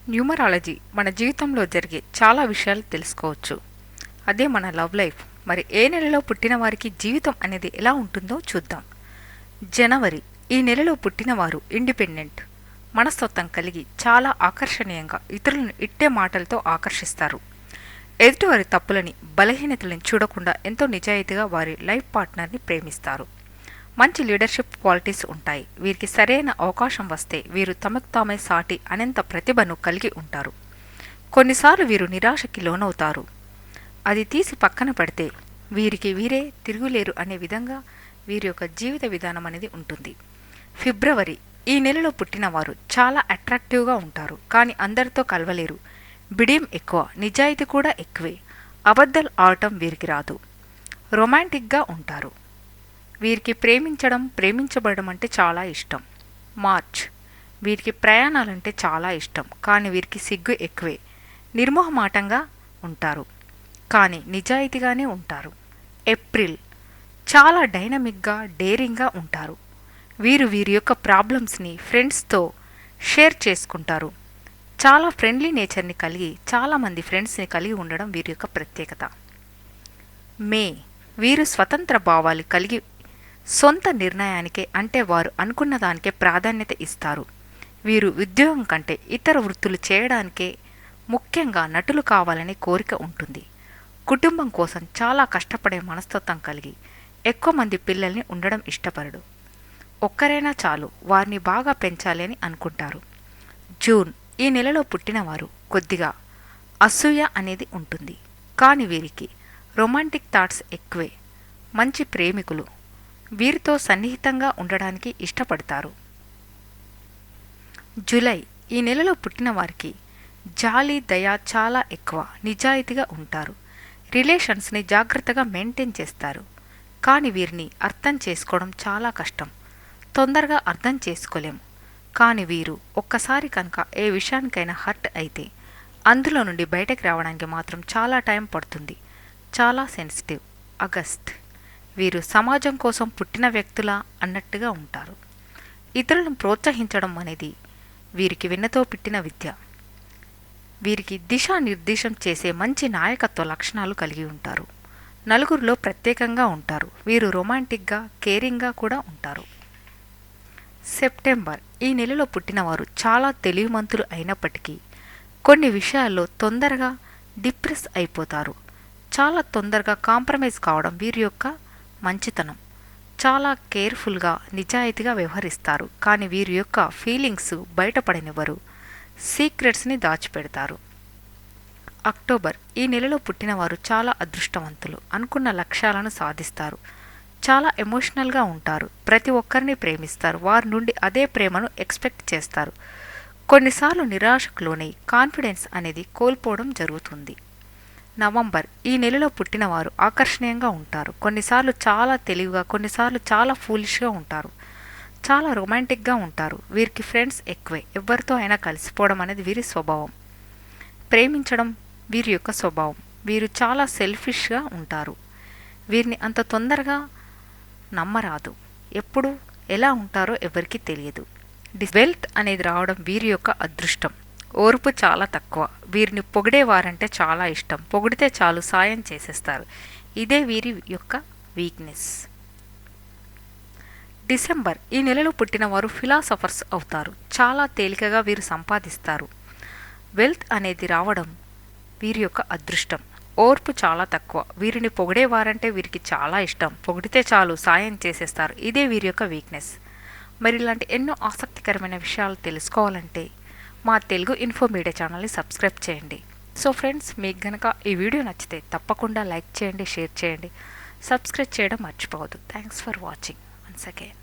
Numerology మన జీవితంలో జరిగే చాలా విషయాలు తెలుసుకోవచ్చు. అదే మన లవ్ లైఫ్. మరి ఏ నెలలో పుట్టిన వారికి జీవితం అనేది ఎలా ఉంటుందో చూద్దాం. జనవరి. ఈ నెలలో పుట్టినవారు ఇండిపెండెంట్ మనస్తత్వం కలిగి చాలా ఆకర్షణీయంగా ఇతరులను ఇట్టే మాటలతో ఆకర్షిస్తారు. ఎదుటివారి తప్పులని బలహీనతలను చూడకుండా ఎంతో నిజాయితీగా వారి లైఫ్ పార్ట్నర్ని ప్రేమిస్తారు. మంచి లీడర్షిప్ క్వాలిటీస్ ఉంటాయి. వీరికి సరైన అవకాశం వస్తే వీరు తమకు తామే సాటి అనంత ప్రతిభను కలిగి ఉంటారు. కొన్నిసార్లు వీరు నిరాశకి లోనవుతారు. అది తీసి పక్కన పెడితే వీరికి వీరే తిరుగులేరు అనే విధంగా వీరి యొక్క జీవిత విధానం అనేది ఉంటుంది. ఫిబ్రవరి. ఈ నెలలో పుట్టినవారు చాలా అట్రాక్టివ్గా ఉంటారు, కానీ అందరితో కలవలేరు. బిడియం ఎక్కువ, నిజాయితీ కూడా ఎక్కువే. అబద్ధాలు ఆడటం వీరికి రాదు. రొమాంటిక్గా ఉంటారు. వీరికి ప్రేమించడం, ప్రేమించబడడం అంటే చాలా ఇష్టం. మార్చ్. వీరికి ప్రయాణాలంటే చాలా ఇష్టం, కానీ వీరికి సిగ్గు ఎక్కువే. నిర్మోహమాటంగా ఉంటారు, కానీ నిజాయితీగానే ఉంటారు. ఏప్రిల్. చాలా డైనమిక్గా, డేరింగ్గా ఉంటారు. వీరు వీరి యొక్క ప్రాబ్లమ్స్ని ఫ్రెండ్స్తో షేర్ చేసుకుంటారు. చాలా ఫ్రెండ్లీ నేచర్ని కలిగి చాలామంది ఫ్రెండ్స్ని కలిగి ఉండడం వీరి యొక్క ప్రత్యేకత. మే. వీరు స్వతంత్ర భావాలు కలిగి సొంత నిర్ణయానికే, అంటే వారు అనుకున్న దానికే ప్రాధాన్యత ఇస్తారు. వీరు ఉద్యోగం కంటే ఇతర వృత్తులు చేయడానికే, ముఖ్యంగా నటులు కావాలనే కోరిక ఉంటుంది. కుటుంబం కోసం చాలా కష్టపడే మనస్తత్వం కలిగి ఎక్కువ మంది పిల్లల్ని ఉండడం ఇష్టపడడు. ఒక్కరైనా చాలు, వారిని బాగా పెంచాలి అని అనుకుంటారు. జూన్. ఈ నెలలో పుట్టినవారు కొద్దిగా అసూయ అనేది ఉంటుంది, కానీ వీరికి రొమాంటిక్ థాట్స్ ఎక్కువే. మంచి ప్రేమికులు. వీరితో సన్నిహితంగా ఉండడానికి ఇష్టపడతారు. జూలై. ఈ నెలలో పుట్టిన వారికి జాలి, దయ చాలా ఎక్కువ. నిజాయితీగా ఉంటారు. రిలేషన్స్ని జాగ్రత్తగా మెయింటైన్ చేస్తారు, కానీ వీరిని అర్థం చేసుకోవడం చాలా కష్టం. తొందరగా అర్థం చేసుకోలేము, కానీ వీరు ఒక్కసారి కనుక ఏ విషయానికైనా హర్ట్ అయితే అందులో నుండి బయటకు రావడానికి మాత్రం చాలా టైం పడుతుంది. చాలా సెన్సిటివ్. ఆగస్ట్. వీరు సమాజం కోసం పుట్టిన వ్యక్తులా అన్నట్టుగా ఉంటారు. ఇతరులను ప్రోత్సహించడం అనేది వీరికి వెన్నతో పుట్టిన విద్య. వీరికి దిశానిర్దేశం చేసే మంచి నాయకత్వ లక్షణాలు కలిగి ఉంటారు. నలుగురిలో ప్రత్యేకంగా ఉంటారు. వీరు రొమాంటిక్గా, కేరింగ్గా కూడా ఉంటారు. సెప్టెంబర్. ఈ నెలలో పుట్టినవారు చాలా తెలివిమంతులు అయినప్పటికీ కొన్ని విషయాల్లో తొందరగా డిప్రెస్ అయిపోతారు. చాలా తొందరగా కాంప్రమైజ్ కావడం వీరి యొక్క మంచితనం. చాలా కేర్ఫుల్గా, నిజాయితీగా వ్యవహరిస్తారు, కానీ వీరి యొక్క ఫీలింగ్స్ బయటపడనివ్వరు. సీక్రెట్స్ని దాచిపెడతారు. అక్టోబర్. ఈ నెలలో పుట్టినవారు చాలా అదృష్టవంతులు. అనుకున్న లక్ష్యాలను సాధిస్తారు. చాలా ఎమోషనల్గా ఉంటారు. ప్రతి ఒక్కరిని ప్రేమిస్తారు. వారి నుండి అదే ప్రేమను ఎక్స్పెక్ట్ చేస్తారు. కొన్నిసార్లు నిరాశకు లోనై కాన్ఫిడెన్స్ అనేది కోల్పోవడం జరుగుతుంది. నవంబర్. ఈ నెలలో పుట్టినవారు ఆకర్షణీయంగా ఉంటారు. కొన్నిసార్లు చాలా తెలివిగా, కొన్నిసార్లు చాలా ఫూలిష్గా ఉంటారు. చాలా రొమాంటిక్గా ఉంటారు. వీరికి ఫ్రెండ్స్ ఎక్కువే. ఎవరితో అయినా కలిసిపోవడం అనేది వీరి స్వభావం. ప్రేమించడం వీరి యొక్క స్వభావం. వీరు చాలా సెల్ఫిష్గా ఉంటారు. వీరిని అంత తొందరగా నమ్మరాదు. ఎప్పుడు ఎలా ఉంటారో ఎవరికి తెలియదు. వెల్త్ అనేది రావడం వీరి యొక్క అదృష్టం. ఓర్పు చాలా తక్కువ. వీరిని పొగిడేవారంటే చాలా ఇష్టం. పొగిడితే చాలు సాయం చేసేస్తారు. ఇదే వీరి యొక్క వీక్నెస్. డిసెంబర్. ఈ నెలలో పుట్టిన వారు ఫిలాసఫర్స్ అవుతారు. చాలా తేలికగా వీరు సంపాదిస్తారు. వెల్త్ అనేది రావడం వీరి యొక్క అదృష్టం. ఓర్పు చాలా తక్కువ. వీరిని పొగిడేవారంటే వీరికి చాలా ఇష్టం. పొగిడితే చాలు సాయం చేసేస్తారు. ఇదే వీరి యొక్క వీక్నెస్. మరి ఇలాంటి ఎన్నో ఆసక్తికరమైన విషయాలు తెలుసుకోవాలంటే మా తెలుగు ఇన్ఫో మీడియా ఛానల్ని సబ్స్క్రైబ్ చేయండి. సో ఫ్రెండ్స్, మీకు గనక ఈ వీడియో నచ్చితే తప్పకుండా లైక్ చేయండి, షేర్ చేయండి, సబ్స్క్రైబ్ చేయడం మర్చిపోవద్దు. Thanks for watching once again.